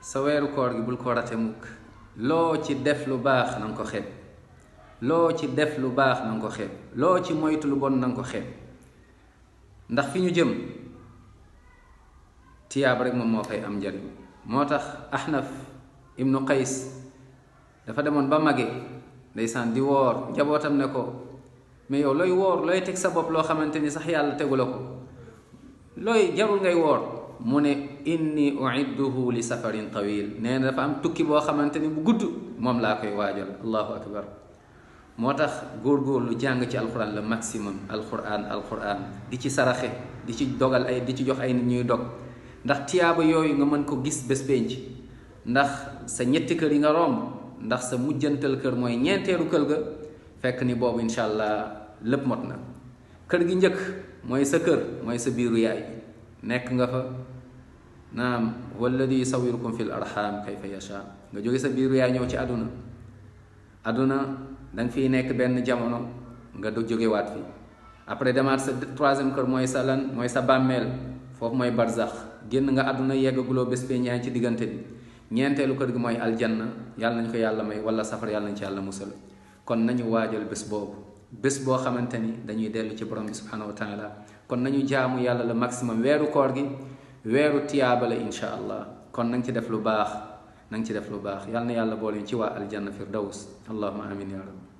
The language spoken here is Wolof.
sa weeru koor gi bul ko rate mukk. loo ci def lu baax nanga ko xeeb, loo ci def lu baax nanga ko xeeb, loo ci moytu lu bon nanga ko xeeb. ndax fi ñu jëm tiyaab rek moom moo fay am njariñ. moo tax Ahnaf ibnu Qays dafa demoon ba mage ndeysaan di woor, njabootam ne ko mais yow looy woor, looy teg sa bopp loo xamante ni sax yàlla tegu la ko, looy jarul ngay woor. mu ne inni uidduhu li safarin tawil, nee na dafa am tukki boo xamante ni bu gudd moom laa koy waajal. allahu akbar. moo tax góorgóorlu jàng ci alquran le maximum, alquran di ci saraxe, di ci dogal ay, di ci jox ay nit ñuy dog, ndax tiyaaba yooyu nga mën ko gis bés penc. ndax sa ñetti kër yi nga romb, ndax sa mujjantal kër mooy ñeenteelu kër ga, fekk ni boobu incha allah lépp mot na. kër gi njëkk mooy sa kër, mooy sa biiru yaay, nekk nga fa. naam walladi yusawirukum fil arham kayfa yasha. nga jóge sa biiru yaay ñëw ci àdduna danga fiy nekk benn jamono nga do jógewaat fi. après demaat sa troisième kër mooy sa lan, mooy sa bàmmeel, foofu mooy barzax. génn nga àdduna yeggaguloo bés bee ñaa ci diggante bi. ñeenteelu kër gi mooy aljanna, yàlla nañ ko yàlla may, wala safar yàlla nañ ci yàlla musal. kon nañu waajal bés boobu, bés boo xamante ni dañuy dellu ci borom bi subhanahu wa taala. kon nañu jaamu yàlla le maximum. weeru koor gi weeru tiyaaba la insha allah. kon nanga ci def lu baax, nanga ci def lu baax. yàlla na yàlla boole ci waa aljanna firdaws. allahumma amin ya rabbi.